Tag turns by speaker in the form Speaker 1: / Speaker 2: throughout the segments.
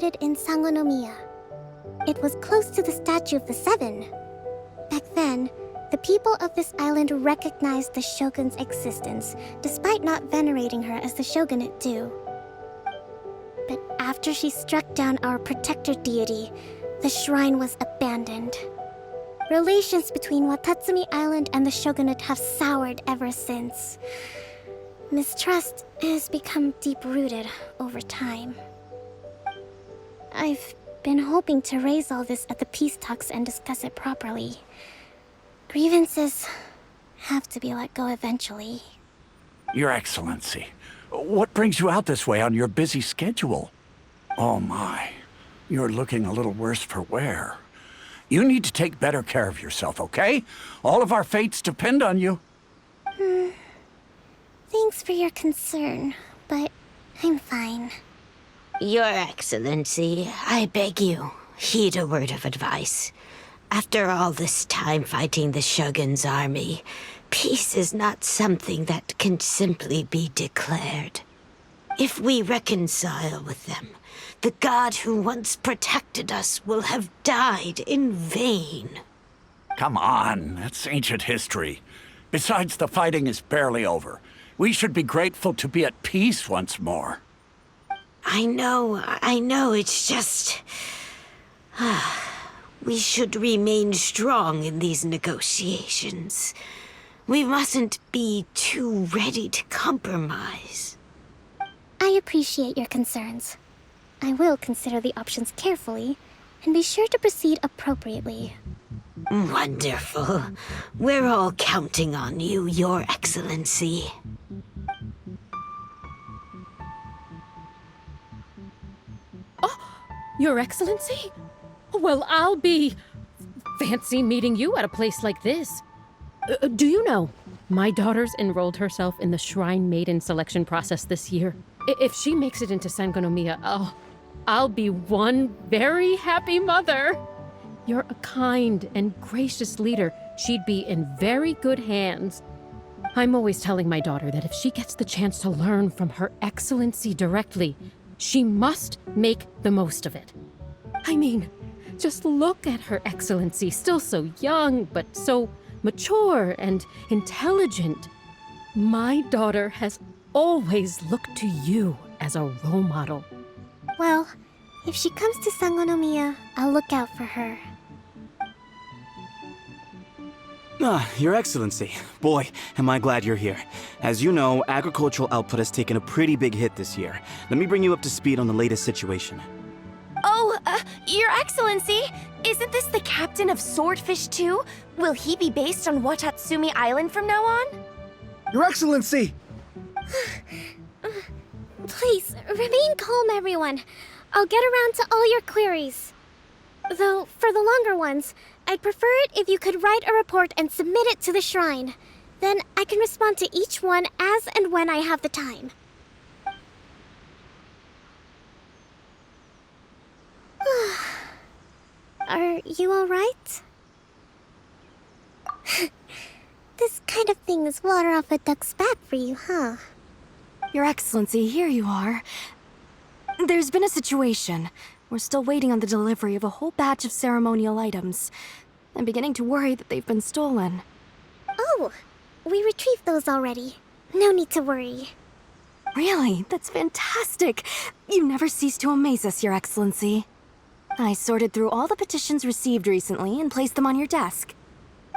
Speaker 1: located in Sangonomiya. It was close to the statue of the Seven. Back then, the people of this island recognized the Shogun's existence, despite not venerating her as the Shogunate do. But after she struck down our protector deity, the shrine was abandoned. Relations between Watatsumi Island and the Shogunate have soured ever since. Mistrust has become deep-rooted over time. I've been hoping to raise all this at the peace talks and discuss it properly. Grievances have to be let go eventually.
Speaker 2: Your Excellency, what brings you out this way on your busy schedule? Oh my, you're looking a little worse for wear. You need to take better care of yourself, okay? All of our fates depend on you.
Speaker 1: Thanks for your concern, but I'm fine.
Speaker 3: Your Excellency, I beg you, heed a word of advice. After all this time fighting the Shogun's army, peace is not something that can simply be declared. If we reconcile with them, the god who once protected us will have died in vain.
Speaker 2: Come on, that's ancient history. Besides, the fighting is barely over. We should be grateful to be at peace once more.
Speaker 3: I know, it's just... We should remain strong in these negotiations. We mustn't be too ready to compromise.
Speaker 1: I appreciate your concerns. I will consider the options carefully, and be sure to proceed appropriately.
Speaker 3: Wonderful. We're all counting on you, Your Excellency.
Speaker 4: Your Excellency? Well, I'll be... fancy meeting you at a place like this. Do you know, my daughter's enrolled herself in the Shrine Maiden selection process this year. If she makes it into Sangonomiya, I'll be one very happy mother. You're a kind and gracious leader. She'd be in very good hands. I'm always telling my daughter that if she gets the chance to learn from Her Excellency directly, she must make the most of it. I mean, just look at Her Excellency, still so young, but so mature and intelligent. My daughter has always looked to you as a role model.
Speaker 1: Well, if she comes to Sangonomiya, I'll look out for her.
Speaker 5: Your Excellency. Boy, am I glad you're here. As you know, agricultural output has taken a pretty big hit this year. Let me bring you up to speed on the latest situation.
Speaker 6: Oh, Your Excellency, isn't this the captain of Swordfish 2? Will he be based on Watatsumi Island from now on?
Speaker 7: Your Excellency!
Speaker 1: Please, remain calm, everyone. I'll get around to all your queries. Though, for the longer ones, I'd prefer it if you could write a report and submit it to the shrine. Then I can respond to each one as and when I have the time. Are you alright? This kind of thing is water off a duck's back for you, huh?
Speaker 6: Your Excellency, here you are. There's been a situation. We're still waiting on the delivery of a whole batch of ceremonial items. I'm beginning to worry that they've been stolen.
Speaker 1: Oh, we retrieved those already. No need to worry.
Speaker 6: Really? That's fantastic! You never cease to amaze us, Your Excellency. I sorted through all the petitions received recently and placed them on your desk.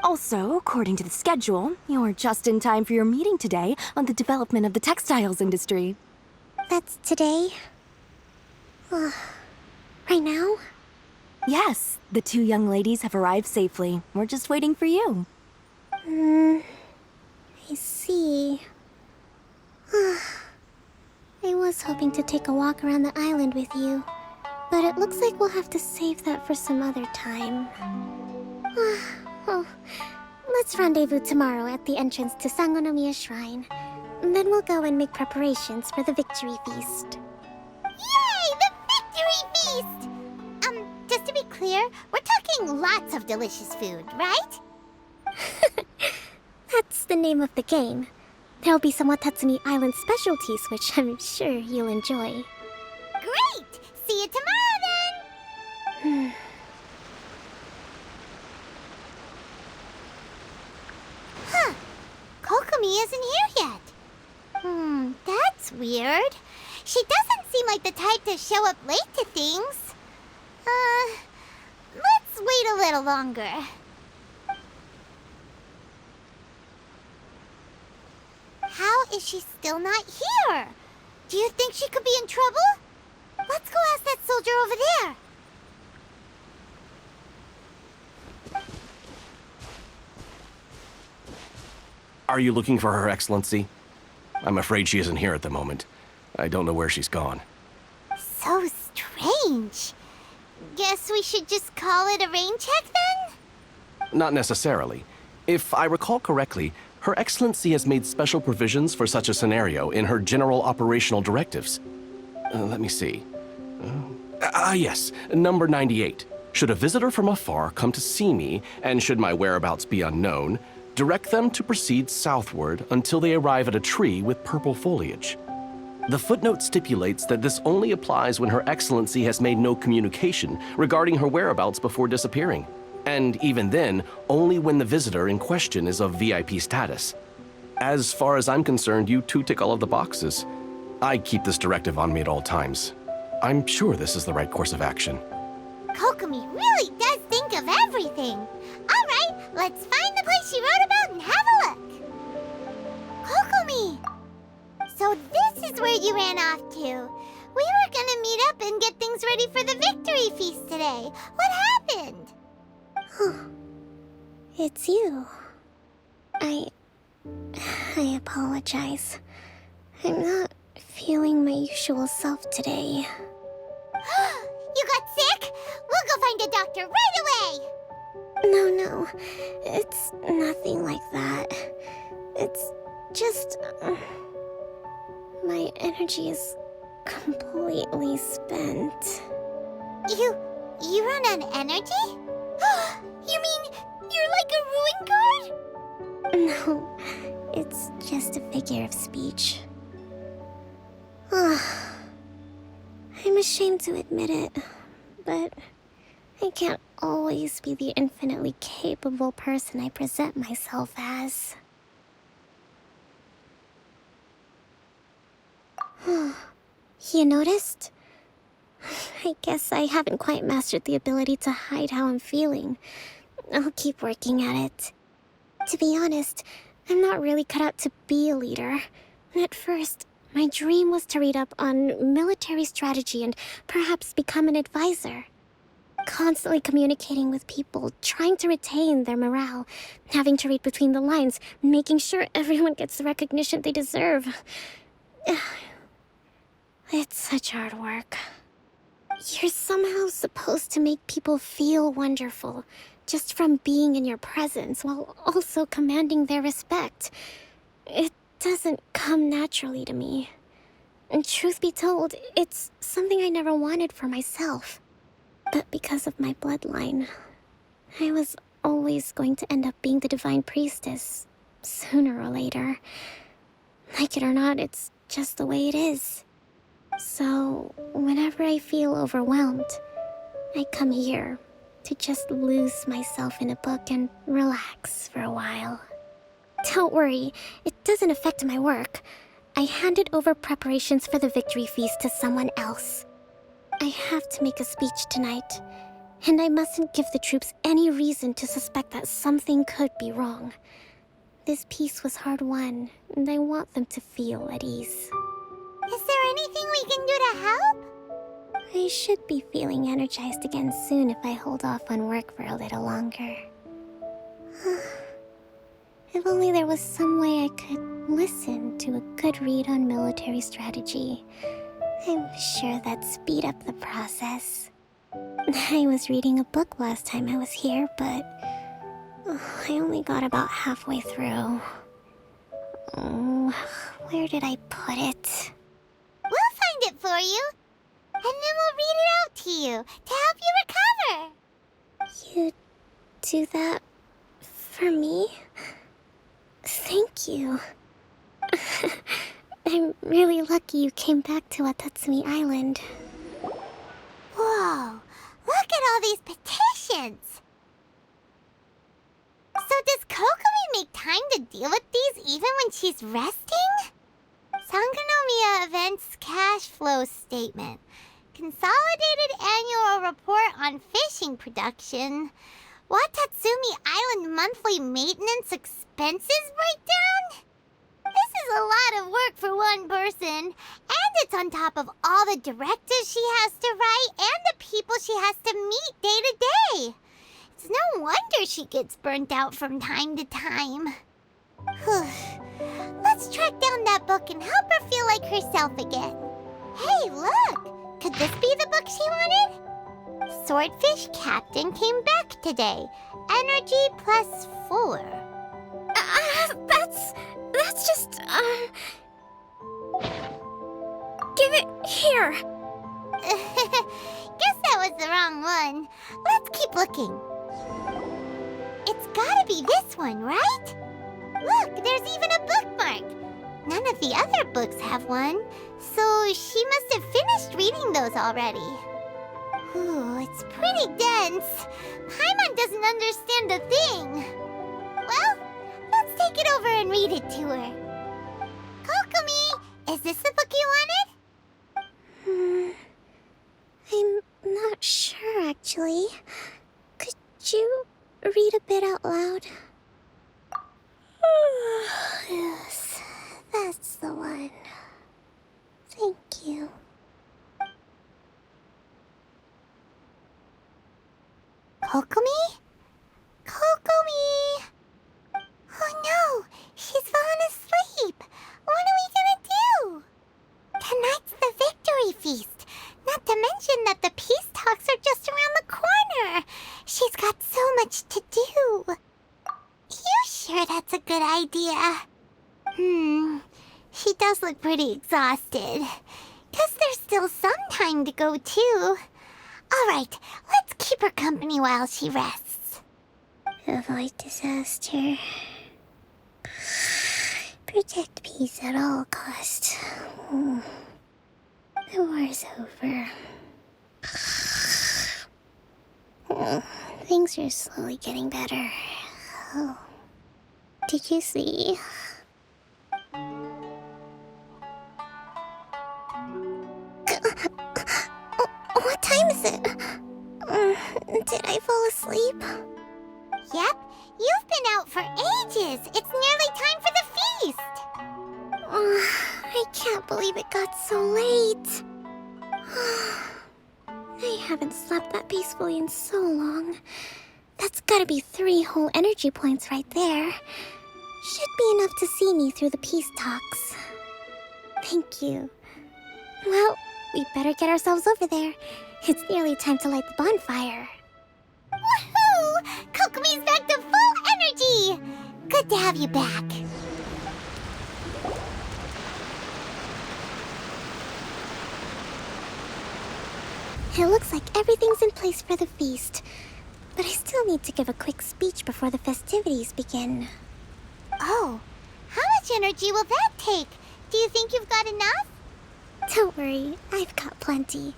Speaker 6: Also, according to the schedule, you're just in time for your meeting today on the development of the textiles industry.
Speaker 1: That's today? Right now?
Speaker 6: Yes, the two young ladies have arrived safely. We're just waiting for you.
Speaker 1: I see. I was hoping to take a walk around the island with you, but it looks like we'll have to save that for some other time. Well, let's rendezvous tomorrow at the entrance to Sangonomiya Shrine. Then we'll go and make preparations for the victory feast.
Speaker 8: Yay! The victory feast! Just to be clear, we're talking lots of delicious food, right?
Speaker 1: That's the name of the game. There'll be some Watatsumi Island specialties, which I'm sure you'll enjoy.
Speaker 8: Great! See you tomorrow, then! show up late to things. Let's wait a little longer. How is she still not here? Do you think she could be in trouble? Let's go ask that soldier over there.
Speaker 9: Are you looking for Her Excellency? I'm afraid she isn't here at the moment. I don't know where she's gone.
Speaker 8: So strange. Guess we should just call it a rain check then?
Speaker 9: Not necessarily. If I recall correctly, Her Excellency has made special provisions for such a scenario in her general operational directives. Let me see. Yes, number 98. Should a visitor from afar come to see me, and should my whereabouts be unknown, direct them to proceed southward until they arrive at a tree with purple foliage. The footnote stipulates that this only applies when Her Excellency has made no communication regarding her whereabouts before disappearing. And even then, only when the visitor in question is of VIP status. As far as I'm concerned, you two tick all of the boxes. I keep this directive on me at all times. I'm sure this is the right course of action.
Speaker 8: Kokomi really does think of everything. All right, let's find the place she wrote about and have a look. Kokomi! So this is where you ran off to. We were gonna meet up and get things ready for the victory feast today. What happened?
Speaker 1: It's you. I apologize. I'm not feeling my usual self today.
Speaker 8: You got sick? We'll go find a doctor right away!
Speaker 1: No. It's nothing like that. It's just... my energy is completely spent.
Speaker 8: You run on energy? You mean you're like a ruin guard?
Speaker 1: No, it's just a figure of speech. I'm ashamed to admit it, but I can't always be the infinitely capable person I present myself as. You noticed? I guess I haven't quite mastered the ability to hide how I'm feeling. I'll keep working at it. To be honest, I'm not really cut out to be a leader. At first, my dream was to read up on military strategy and perhaps become an advisor. Constantly communicating with people, trying to retain their morale, having to read between the lines, making sure everyone gets the recognition they deserve. It's such hard work. You're somehow supposed to make people feel wonderful, just from being in your presence, while also commanding their respect. It doesn't come naturally to me. And truth be told, it's something I never wanted for myself. But because of my bloodline, I was always going to end up being the divine priestess, sooner or later. Like it or not, it's just the way it is. So, whenever I feel overwhelmed, I come here to just lose myself in a book and relax for a while. Don't worry, it doesn't affect my work. I handed over preparations for the victory feast to someone else. I have to make a speech tonight, and I mustn't give the troops any reason to suspect that something could be wrong. This peace was hard-won, and I want them to feel at ease.
Speaker 8: Is there anything we can do to help?
Speaker 1: I should be feeling energized again soon if I hold off on work for a little longer. If only there was some way I could listen to a good read on military strategy. I'm sure that'd speed up the process. I was reading a book last time I was here, but I only got about halfway through. Where did I put it?
Speaker 8: We'll find it for you. And then we'll read it out to you to help you recover.
Speaker 1: You do that for me? Thank you. I'm really lucky you came back to Watatsumi Island.
Speaker 8: Whoa, look at all these petitions. So does Kokomi make time to deal with these even when she's resting? Sangonomiya Events Cash Flow Statement. Consolidated Annual Report on Fishing Production. Watatsumi Island Monthly Maintenance Expenses Breakdown? This is a lot of work for one person, and it's on top of all the directives she has to write and the people she has to meet day to day. It's no wonder she gets burnt out from time to time. Let's track down that book and help her feel like herself again. Hey, look! Could this be the book she wanted? Swordfish Captain came back today. Energy +4.
Speaker 1: That's just, Give it here.
Speaker 8: Guess that was the wrong one. Let's keep looking. It's gotta be this one, right? Look, there's even a bookmark. None of the other books have one, so she must have finished reading those already. Ooh, it's pretty dense. Paimon doesn't understand a thing. Well, let's take it over and read it to her. Kokomi, is this the book you wanted?
Speaker 1: I'm not sure, actually. Could you read a bit out loud? Yes, that's the one. Thank you.
Speaker 8: Kokomi? Kokomi! Oh no, she's fallen asleep. What are we gonna do? Tonight's the victory feast. Not to mention that the peace talks are just around the corner. She's got so much to do. You sure that's a good idea? She does look pretty exhausted. Guess there's still some time to go too. Alright, let's keep her company while she rests.
Speaker 1: Avoid disaster. Protect peace at all costs. The war's over. Things are slowly getting better. Oh. Did you see? What time is it? Did I fall asleep?
Speaker 8: Yep, you've been out for ages. It's nearly time for the feast.
Speaker 1: I can't believe it got so late. I haven't slept that peacefully in so long. That's gotta be 3 whole energy points right there. Should be enough to see me through the peace talks. Thank you. Well, we better get ourselves over there. It's nearly time to light the bonfire.
Speaker 8: Woohoo! Kokomi's back to full energy! Good to have you back.
Speaker 1: It looks like everything's in place for the feast. But I still need to give a quick speech before the festivities begin.
Speaker 8: Oh, how much energy will that take? Do you think you've got enough?
Speaker 1: Don't worry, I've got plenty.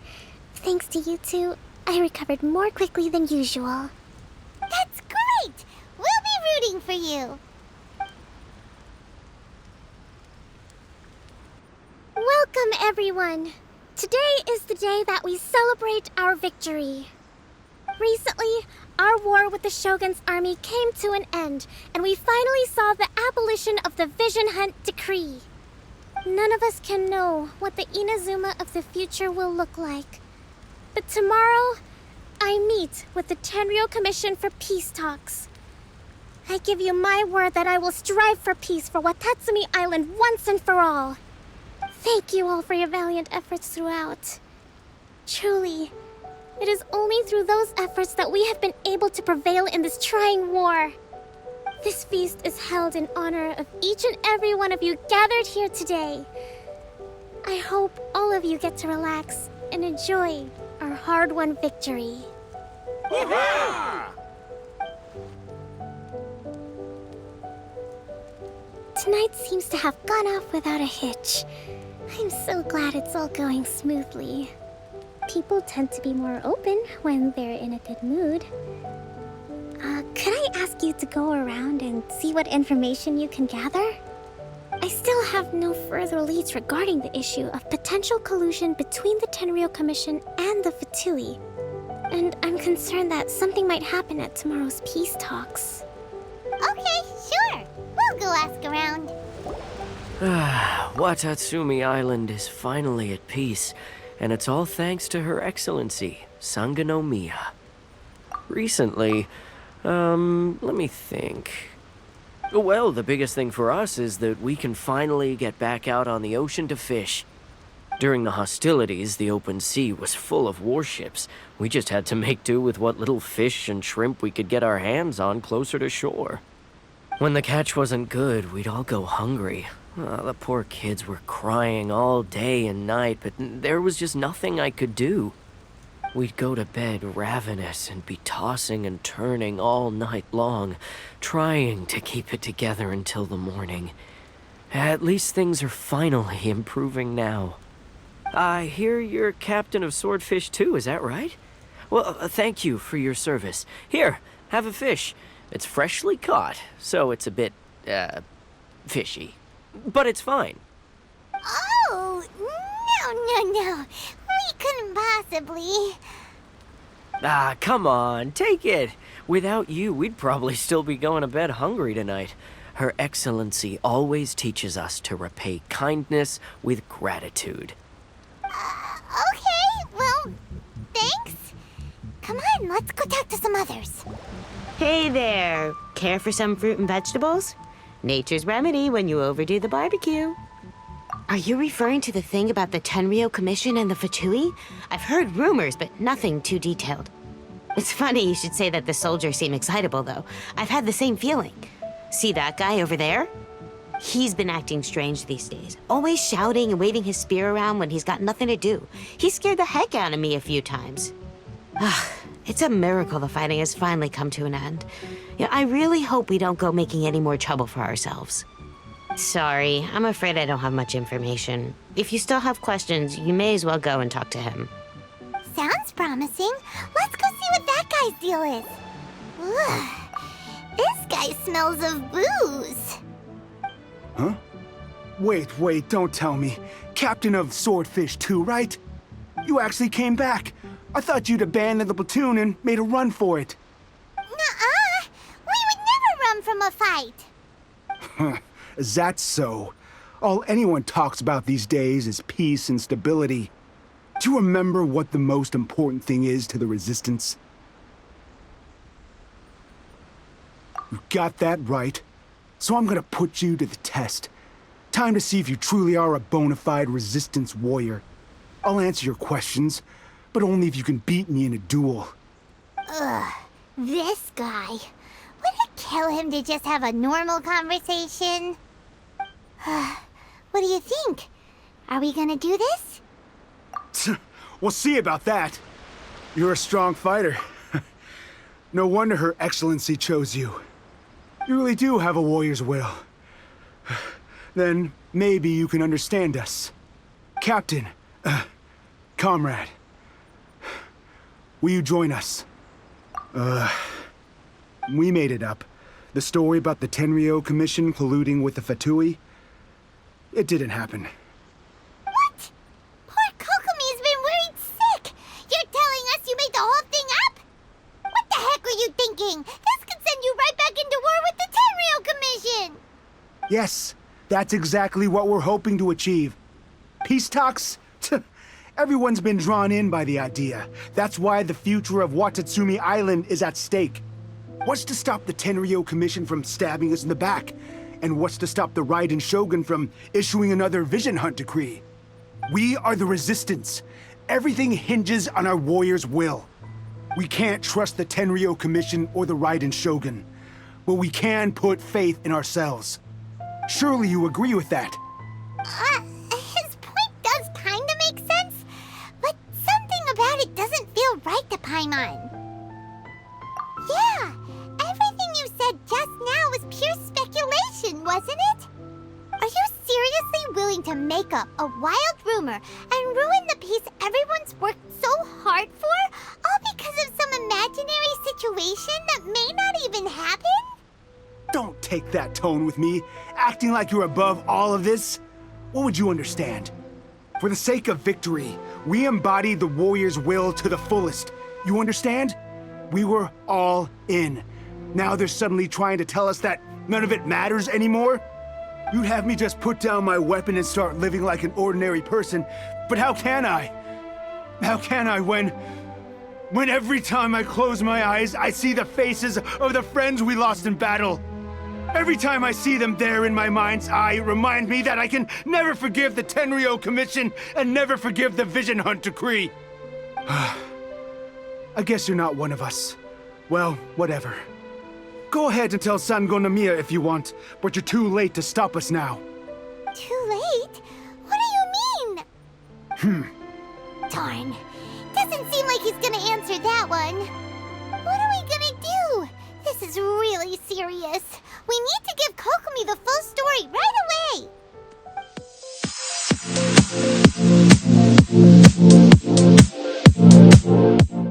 Speaker 1: Thanks to you two, I recovered more quickly than usual.
Speaker 8: That's great! We'll be rooting for you.
Speaker 1: Welcome, everyone! Today is the day that we celebrate our victory. Recently, our war with the Shogun's army came to an end, and we finally saw the abolition of the Vision Hunt Decree. None of us can know what the Inazuma of the future will look like. But tomorrow, I meet with the Tenryo Commission for Peace Talks. I give you my word that I will strive for peace for Watatsumi Island once and for all. Thank you all for your valiant efforts throughout. Truly, it is only through those efforts that we have been able to prevail in this trying war. This feast is held in honor of each and every one of you gathered here today. I hope all of you get to relax and enjoy our hard-won victory. Tonight seems to have gone off without a hitch. I'm so glad it's all going smoothly. People tend to be more open when they're in a good mood. Could I ask you to go around and see what information you can gather? I still have no further leads regarding the issue of potential collusion between the Tenryou Commission and the Fatui. And I'm concerned that something might happen at tomorrow's peace talks.
Speaker 8: Okay, sure. We'll go ask around.
Speaker 10: Watatsumi Island is finally at peace, and it's all thanks to Her Excellency, Sangonomiya. Recently, let me think. Well, the biggest thing for us is that we can finally get back out on the ocean to fish. During the hostilities, the open sea was full of warships. We just had to make do with what little fish and shrimp we could get our hands on closer to shore. When the catch wasn't good, we'd all go hungry. The poor kids were crying all day and night, but there was just nothing I could do. We'd go to bed ravenous and be tossing and turning all night long, trying to keep it together until the morning. At least things are finally improving now. I hear you're captain of Swordfish too, is that right? Well, thank you for your service. Here, have a fish. It's freshly caught, so it's a bit, fishy. But it's fine.
Speaker 8: Oh, no. We couldn't possibly.
Speaker 10: Come on, take it. Without you, we'd probably still be going to bed hungry tonight. Her Excellency always teaches us to repay kindness with gratitude.
Speaker 8: Okay, well, thanks. Come on, let's go talk to some others.
Speaker 3: Hey there. Care for some fruit and vegetables? Nature's remedy when you overdo the barbecue. Are you referring to the thing about the Tenryou Commission and the Fatui? I've heard rumors, but nothing too detailed. It's funny you should say that the soldiers seem excitable, though. I've had the same feeling. See that guy over there? He's been acting strange these days. Always shouting and waving his spear around when he's got nothing to do. He scared the heck out of me a few times. It's a miracle the fighting has finally come to an end. Yeah, I really hope we don't go making any more trouble for ourselves. Sorry, I'm afraid I don't have much information. If you still have questions, you may as well go and talk to him.
Speaker 8: Sounds promising. Let's go see what that guy's deal is. Ugh. This guy smells of booze.
Speaker 7: Huh? Wait, don't tell me. Captain of Swordfish too, right? You actually came back. I thought you'd abandoned the platoon and made a run for it.
Speaker 8: Nuh-uh. We would never run from a fight.
Speaker 7: Is that so? All anyone talks about these days is peace and stability. Do you remember what the most important thing is to the Resistance? You got that right. So I'm gonna put you to the test. Time to see if you truly are a bona fide Resistance warrior. I'll answer your questions, but only if you can beat me in a duel.
Speaker 8: Ugh, this guy. Would it kill him to just have a normal conversation? What do you think? Are we gonna do this?
Speaker 7: We'll see about that. You're a strong fighter. No wonder Her Excellency chose you. You really do have a warrior's will. Then maybe you can understand us. Captain, comrade, will you join us? We made it up. The story about the Tenryou Commission colluding with the Fatui, it didn't happen.
Speaker 8: What? Poor Kokomi's been worried sick. You're telling us you made the whole thing up? What the heck were you thinking? This could send you right back into war with the Tenryou Commission.
Speaker 7: Yes, that's exactly what we're hoping to achieve. Peace talks? Everyone's been drawn in by the idea. That's why the future of Watatsumi Island is at stake. What's to stop the Tenryou Commission from stabbing us in the back? And what's to stop the Raiden Shogun from issuing another Vision Hunt decree? We are the Resistance. Everything hinges on our warrior's will. We can't trust the Tenryou Commission or the Raiden Shogun, but we can put faith in ourselves. Surely you agree with that?
Speaker 8: His point does kinda make sense, but something about it doesn't feel right to Paimon. Yeah, everything you said just now was pure speculation, wasn't it? Are you seriously willing to make up a wild rumor and ruin the peace everyone's worked so hard for, all because of some imaginary situation that may not even happen?
Speaker 7: Don't take that tone with me, acting like you're above all of this. What would you understand? For the sake of victory, we embodied the warrior's will to the fullest. You understand? We were all in. Now they're suddenly trying to tell us that none of it matters anymore? You'd have me just put down my weapon and start living like an ordinary person, but how can I? How can I when every time I close my eyes, I see the faces of the friends we lost in battle? Every time I see them there in my mind's eye, it reminds me that I can never forgive the Tenryo Commission and never forgive the Vision Hunt Decree. I guess you're not one of us. Well, whatever. Go ahead and tell Sangonomiya if you want, but you're too late to stop us now.
Speaker 8: Too late? What do you mean? Darn. Doesn't seem like he's gonna answer that one. What are we gonna do? This is really serious. We need to give Kokomi the full story